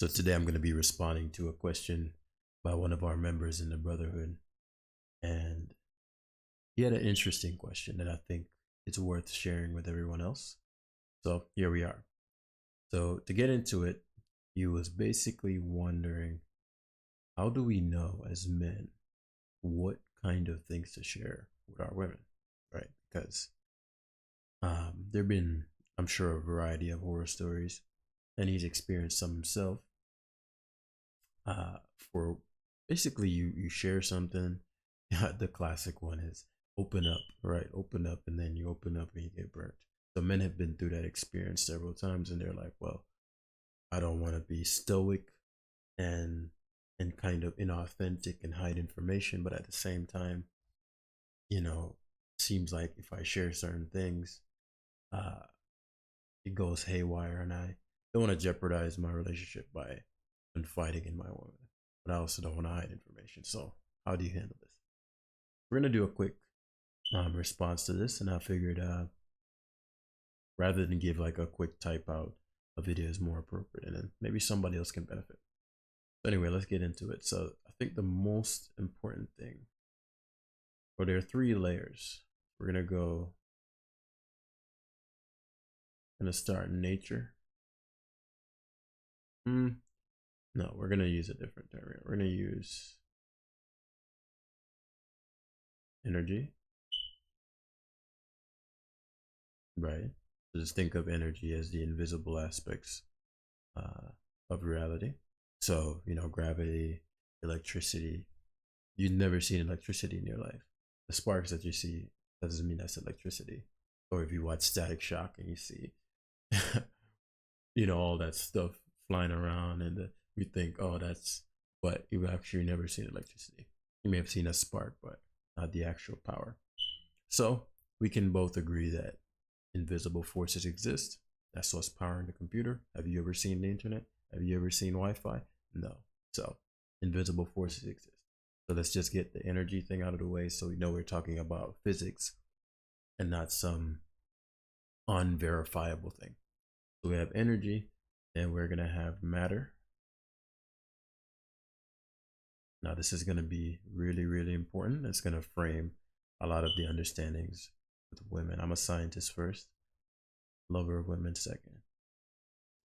So today I'm going to be responding to a question by one of our members in the brotherhood. And he had an interesting question that I think it's worth sharing with everyone else. So here we are. So to get into it, he was basically wondering, how do we know as men what kind of things to share with our women, right? Because there have been, I'm sure, a variety of horror stories, and he's experienced some himself. For basically, you share something. The classic one is open up, right? Open up, and then you open up and you get burnt. So men have been through that experience several times, and they're like, well, I don't want to be stoic and kind of inauthentic and hide information, but at the same time, seems like if I share certain things, uh, it goes haywire, and I don't want to jeopardize my relationship by confiding in my woman, but I also don't want to hide information. So how do you handle this? We're gonna do a quick response to this, and I figured rather than give like a quick type out, a video is more appropriate, and then maybe somebody else can benefit. So anyway, let's get into it. So I think the most important thing, well, there are three layers. We're gonna start in nature. No, we're gonna use a different term here. We're gonna use energy, right? So just think of energy as the invisible aspects of reality. So, gravity, electricity. You've never seen electricity in your life. The sparks that you see doesn't mean that's electricity. Or if you watch Static Shock and you see, all that stuff flying around, and you think, oh, that's, but you've actually never seen electricity. You may have seen a spark, but not the actual power. So we can both agree that invisible forces exist. That's what's powering the computer. Have you ever seen the internet? Have you ever seen Wi-Fi? No. So invisible forces exist. So let's just get the energy thing out of the way, so we know we're talking about physics and not some unverifiable thing. So we have energy, and we're gonna have matter. Now this is gonna be really, really important. It's gonna frame a lot of the understandings with women. I'm a scientist first, lover of women second.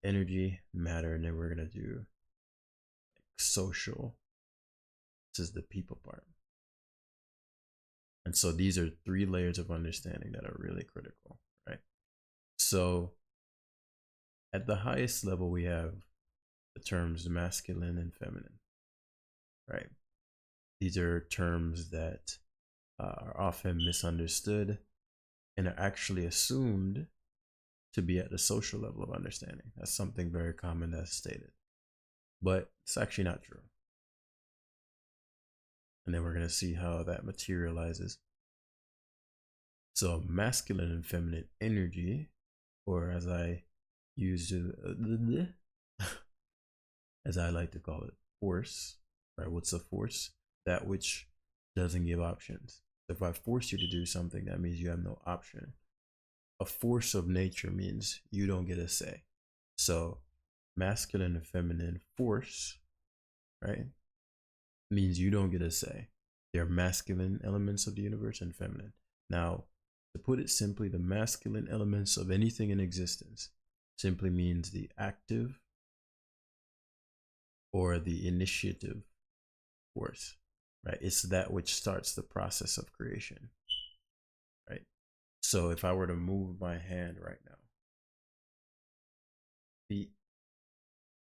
Energy, matter, and then we're gonna do social. This is the people part. And so these are three layers of understanding that are really critical, right? So at the highest level, we have the terms masculine and feminine, right? These are terms that are often misunderstood and are actually assumed to be at the social level of understanding. That's something very common that's stated, but it's actually not true. And then we're going to see how that materializes. So masculine and feminine energy, or as I use as I like to call it, force, right? What's a force? That which doesn't give options. If I force you to do something, that means you have no option. A force of nature means you don't get a say. So masculine and feminine force, right, means you don't get a say. There are masculine elements of the universe and feminine. Now, to put it simply, the masculine elements of anything in existence simply means the active or the initiative force, right? It's that which starts the process of creation, right? So if I were to move my hand right now, we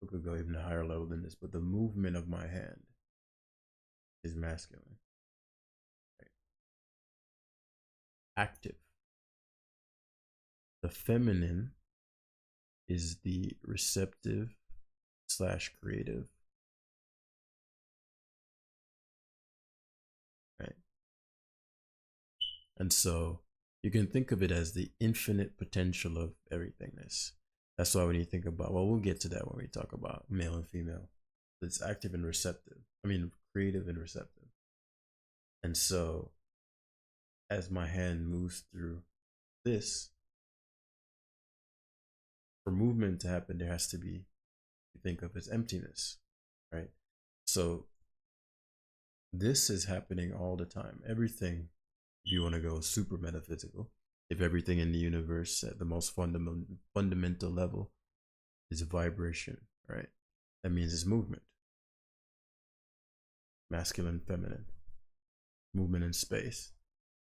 could go even a higher level than this, but the movement of my hand is masculine, right? Active. The feminine is the receptive slash creative, right? And so you can think of it as the infinite potential of everythingness. That's why when you think about, well, we'll get to that when we talk about male and female. It's active and receptive. I mean, creative and receptive. And so as my hand moves through this, for movement to happen, there has to be you think of as emptiness, right? So this is happening all the time. Everything, if you want to go super metaphysical, if everything in the universe at the most fundamental level is vibration, right? That means it's movement, masculine, feminine, movement in space,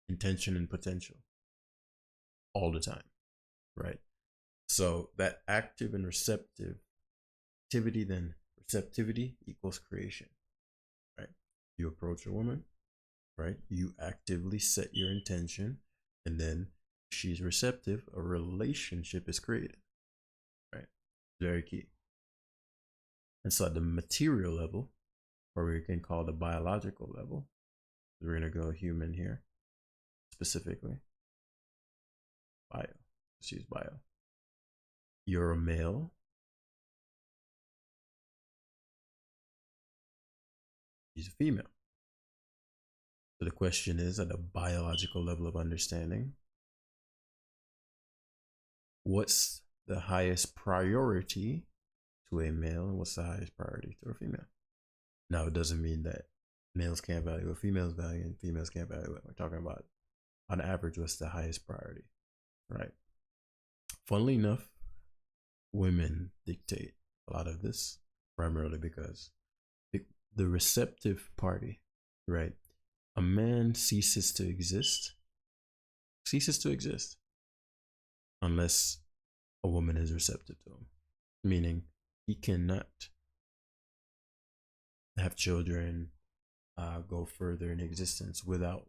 intention and potential, all the time, right? So that active and receptive activity, then receptivity equals creation, right? You approach a woman, right? You actively set your intention, and then she's receptive, a relationship is created, right? Very key. And so at the material level, or we can call the biological level, we're going to go human here specifically. Bio. Let's use bio. You're a male. She's a female. So the question is, at a biological level of understanding, what's the highest priority to a male and what's the highest priority to a female? Now, it doesn't mean that males can't value what females value and females can't value what we're talking about. On average, what's the highest priority, right? Funnily enough, women dictate a lot of this, primarily because the receptive party, right? A man ceases to exist unless a woman is receptive to him, meaning he cannot have children, go further in existence without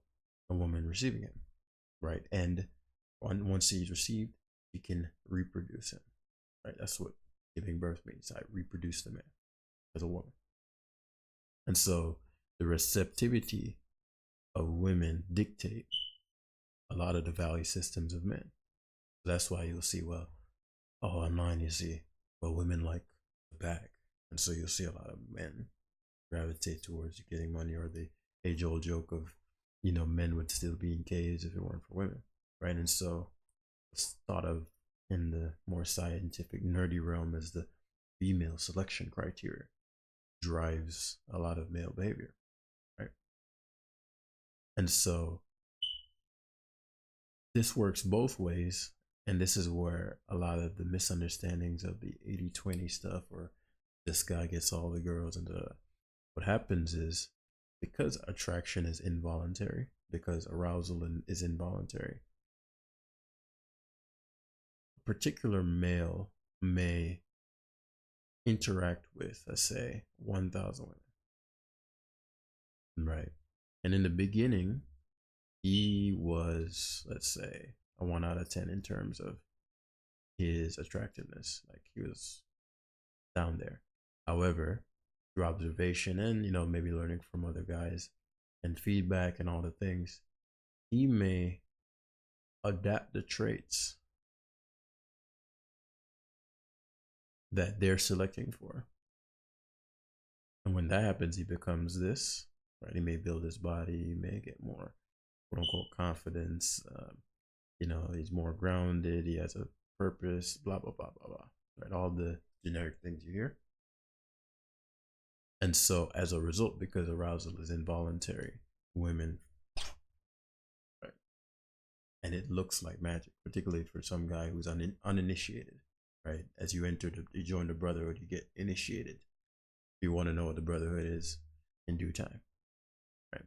a woman receiving him, right? And once he's received, he can reproduce him, right? That's what giving birth means. I reproduce the man as a woman. And so the receptivity of women dictate a lot of the value systems of men. That's why you'll see, well, online you see, well, women like the bag. And so you'll see a lot of men gravitate towards getting money, or the age-old joke of, men would still be in caves if it weren't for women, right? And so it's thought of in the more scientific, nerdy realm as the female selection criteria drives a lot of male behavior, right? And so this works both ways. And this is where a lot of the misunderstandings of the 80-20 stuff, or this guy gets all the girls, and what happens is, because attraction is involuntary, because arousal is involuntary, a particular male may interact with, let's say, 1,000 women, right? And in the beginning, he was, let's say, a 1 out of 10 in terms of his attractiveness. Like, he was down there. However, through observation and, maybe learning from other guys and feedback and all the things, he may adapt the traits that they're selecting for. And when that happens, he becomes this, right? He may build his body, he may get more quote unquote confidence, he's more grounded, he has a purpose, blah, blah, blah, blah, blah, right? All the generic things you hear. And so as a result, because arousal is involuntary, women, right? And it looks like magic, particularly for some guy who's uninitiated, right? As you join the brotherhood, you get initiated. You want to know what the brotherhood is in due time, right?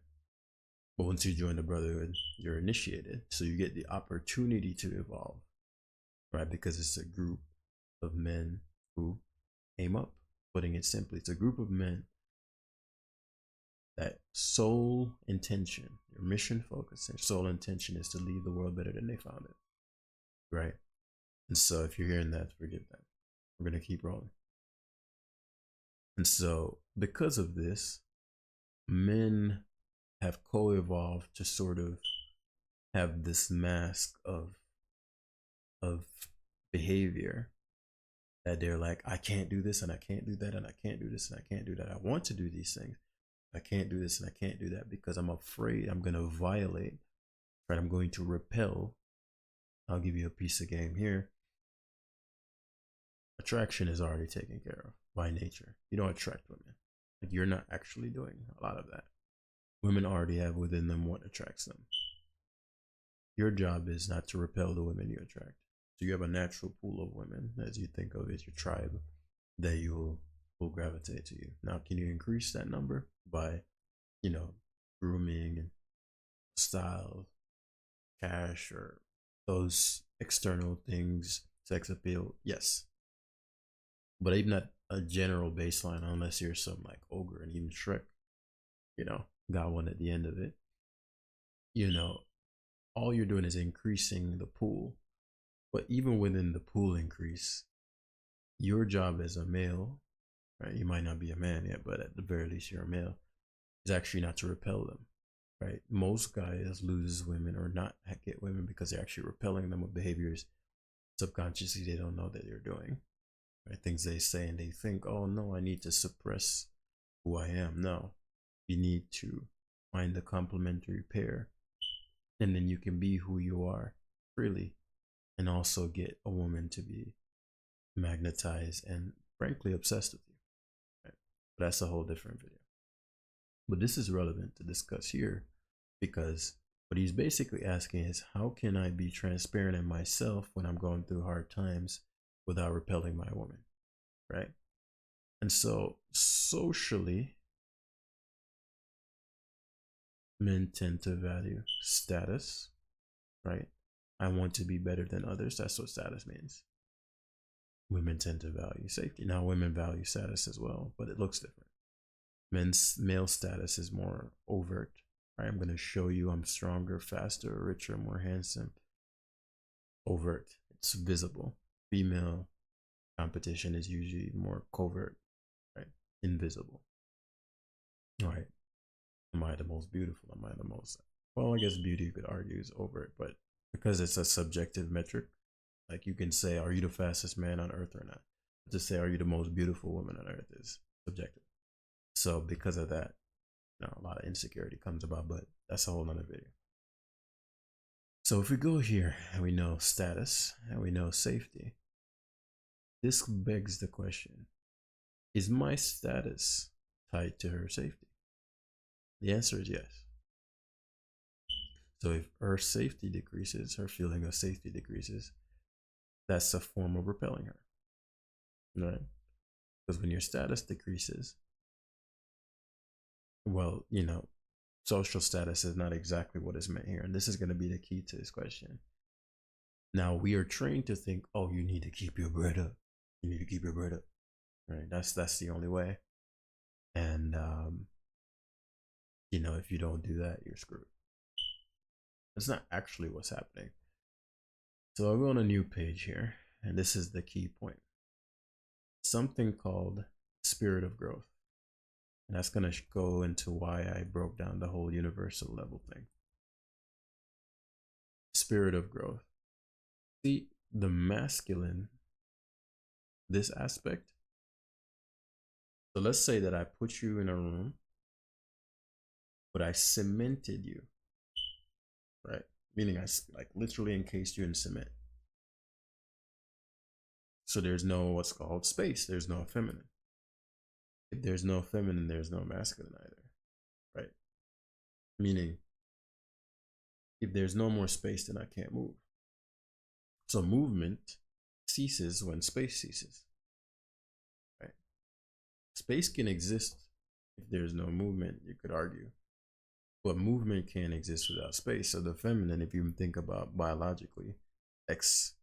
But once you join the brotherhood, you're initiated. So you get the opportunity to evolve, right? Because it's a group of men who aim up. Putting it simply, it's a group of men that sole intention, your mission focus, their sole intention is to leave the world better than they found it, right? And so if you're hearing that, forget that. We're going to keep rolling. And so because of this, men have co-evolved to sort of have this mask of behavior that they're like, I can't do this and I can't do that and I can't do this and I can't do that. I want to do these things. I can't do this and I can't do that because I'm afraid I'm going to violate, right? I'm going to repel. I'll give you a piece of game here. Attraction is already taken care of. by nature. You don't attract women. Like you're not actually doing a lot of that. Women already have within them what attracts them. Your job is not to repel the women you attract. So you have a natural pool of women, as you think of as your tribe, that will gravitate to you. Now, can you increase that number by, you know, grooming and style, cash, or those external things, sex appeal? Yes, but even at a general baseline, unless you're some like ogre and even Shrek, got one at the end of it. You know, all you're doing is increasing the pool. But even within the pool increase, your job as a male, right? You might not be a man yet, but at the very least you're a male, is actually not to repel them, right? Most guys lose women or not get women because they're actually repelling them with behaviors subconsciously they don't know that they're doing, right? Things they say and they think, oh no, I need to suppress who I am. No, you need to find the complementary pair, and then you can be who you are freely, and also get a woman to be magnetized and frankly obsessed with you, right? But that's a whole different video. But this is relevant to discuss here because what he's basically asking is, how can I be transparent in myself when I'm going through hard times without repelling my woman, right? And so socially, men tend to value status, right? I want to be better than others. That's what status means. Women tend to value safety. Now, women value status as well, but it looks different. Men's male status is more overt. Right? I'm going to show you I'm stronger, faster, richer, more handsome. Overt. It's visible. Female competition is usually more covert, right? Invisible. All right. Am I the most beautiful? Am I the most? Well, I guess beauty you could argue is overt, but because it's a subjective metric, like you can say, are you the fastest man on earth or not? To say, are you the most beautiful woman on earth is subjective. So because of that, a lot of insecurity comes about, but that's a whole nother video. So if we go here and we know status and we know safety, this begs the question, is my status tied to her safety? The answer is yes. So if her safety decreases, her feeling of safety decreases, that's a form of repelling her, right? Because when your status decreases, well, social status is not exactly what is meant here. And this is going to be the key to this question. Now, we are trained to think, oh, you need to keep your bread up. You need to keep your bread up, right? That's the only way. And, if you don't do that, you're screwed. That's not actually what's happening. So I'll go on a new page here. And this is the key point. Something called spirit of growth. And that's going to go into why I broke down the whole universal level thing. Spirit of growth. See, the masculine, this aspect. So let's say that I put you in a room, but I cemented you, right? Meaning I like literally encased you in cement. So there's no what's called space. There's no feminine. If there's no feminine, there's no masculine either, right? Meaning, if there's no more space, then I can't move. So movement ceases when space ceases, right? Space can exist if there's no movement, you could argue. But movement can't exist without space. So the feminine, if you think about biologically, X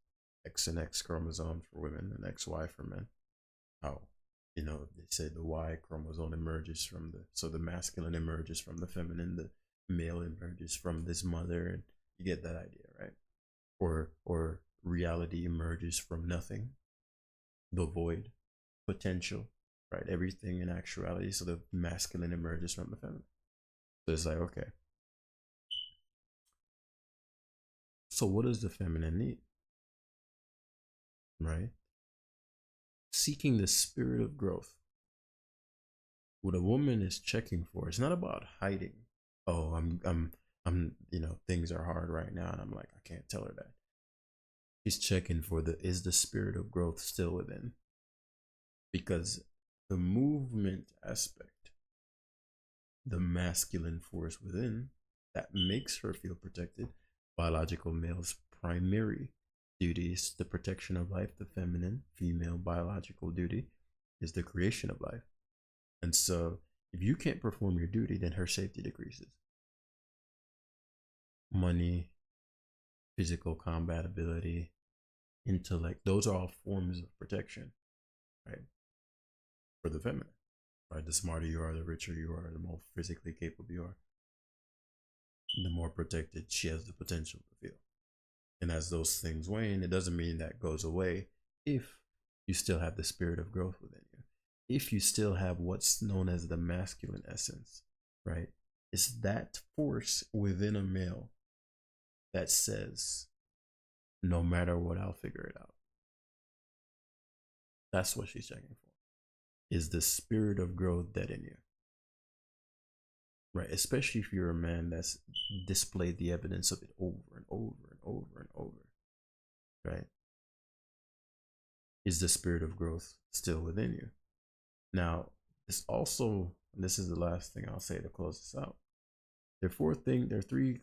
and X chromosome for women and XY for men, how they say the Y chromosome emerges from the masculine emerges from the feminine, the male emerges from this mother, and you get that idea, right? Or reality emerges from nothing, the void, potential, right? Everything in actuality. So the masculine emerges from the feminine. So it's like, okay. So what does the feminine need? Right? Seeking the spirit of growth. What a woman is checking for, it's not about hiding. Oh, I'm things are hard right now, and I'm like, I can't tell her that. She's checking for is the spirit of growth still within? Because the movement aspect, the masculine force within that makes her feel protected. Biological male's primary duty is the protection of life. The feminine, female biological duty is the creation of life. And so if you can't perform your duty, then her safety decreases. Money, physical combat ability, intellect, those are all forms of protection, right? For the feminine, right? The smarter you are, the richer you are, the more physically capable you are, the more protected she has the potential to feel. And as those things wane, it doesn't mean that goes away if you still have the spirit of growth within you. If you still have what's known as the masculine essence, right? It's that force within a male that says, no matter what, I'll figure it out. That's what she's checking for. Is the spirit of growth dead in you? Right? Especially if you're a man that's displayed the evidence of it over and over and over and over. Right? Is the spirit of growth still within you? Now, this also, this is the last thing I'll say to close this out. There are three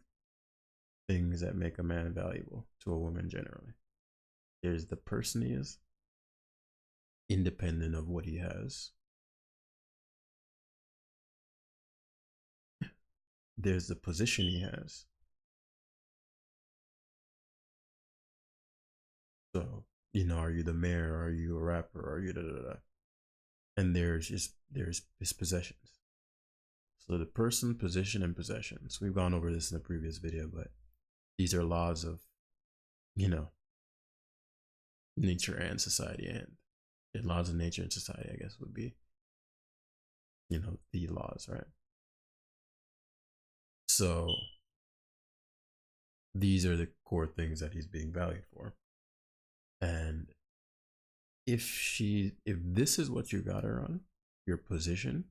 things that make a man valuable to a woman generally. There's the person he is, independent of what he has. There's the position he has. So, are you the mayor? Are you a rapper? Are you da da da? And there's his possessions. So the person, position, and possessions. We've gone over this in a previous video, but these are laws of, nature and society, and laws of nature and society, I guess, would be, the laws, right? So these are the core things that he's being valued for. And if this is what you got her on, your position,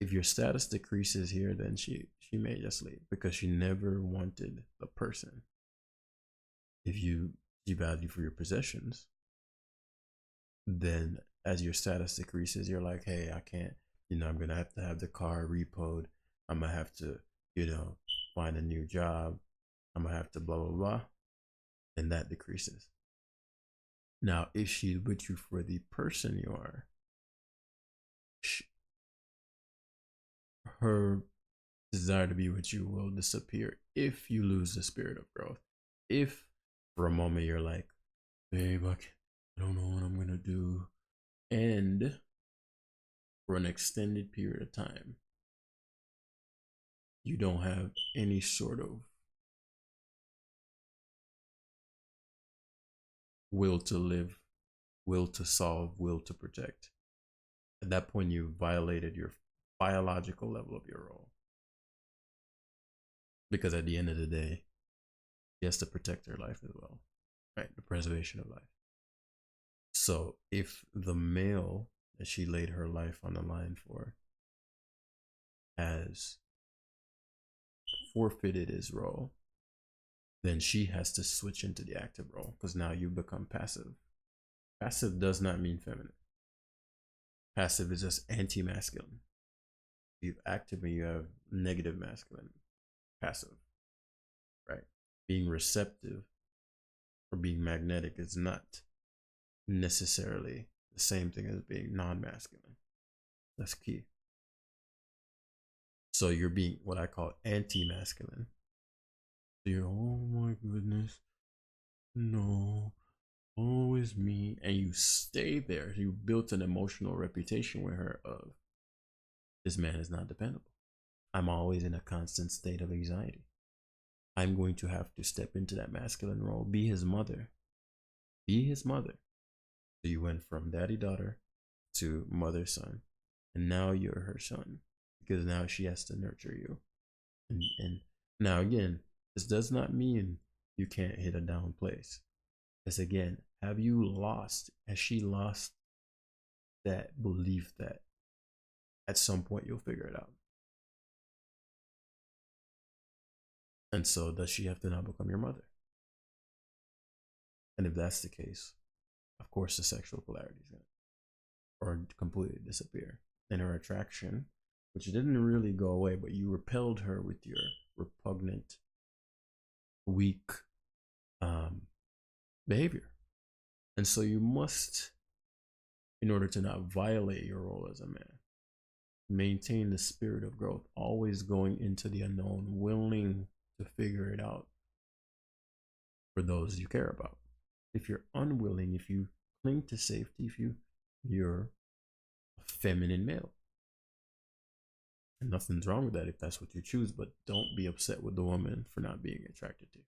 if your status decreases here, then she may just leave because she never wanted the person. If you value for your possessions, then as your status decreases, you're like, hey, I can't, I'm gonna have to have the car repoed. I'm gonna have to, find a new job. I'm gonna have to blah blah blah, and that decreases. Now, if she's with you for the person you are, her desire to be with you will disappear if you lose the spirit of growth. If for a moment you're like, babe, I don't know what I'm gonna do, and for an extended period of time, you don't have any sort of will to live, will to solve, will to protect. At that point, you violated your biological level of your role. Because at the end of the day, she has to protect her life as well, right? The preservation of life. So if the male that she laid her life on the line for has forfeited his role, then she has to switch into the active role because now you become passive. Passive does not mean feminine. Passive is just anti-masculine. You have active and you have negative masculine. Passive, right? Being receptive or being magnetic is not necessarily the same thing as being non-masculine. That's key. So you're being what I call anti-masculine. So you're, oh my goodness, no, always me, and you stay there. You built an emotional reputation with her of this man is not dependable. I'm always in a constant state of anxiety. I'm going to have to step into that masculine role, be his mother. Be his mother. So you went from daddy daughter to mother son, and now you're her son because now she has to nurture you. And now again, this does not mean you can't hit a down place. Because again, has she lost that belief that at some point you'll figure it out? And so does she have to now become your mother? And if that's the case, of course the sexual polarity is going to or completely disappear. And her attraction, which didn't really go away, but you repelled her with your repugnant, weak um, behavior. And so you must, in order to not violate your role as a man, maintain the spirit of growth, always going into the unknown, willing to figure it out for those you care about. If you're unwilling, if you cling to safety, you're a feminine male. And nothing's wrong with that if that's what you choose, but don't be upset with the woman for not being attracted to you.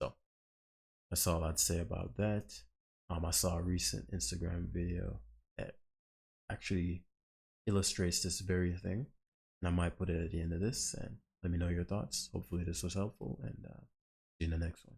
So that's all I'd say about that. I saw a recent Instagram video that actually illustrates this very thing, and I might put it at the end of this. And let me know your thoughts. Hopefully, this was helpful, and see you in the next one.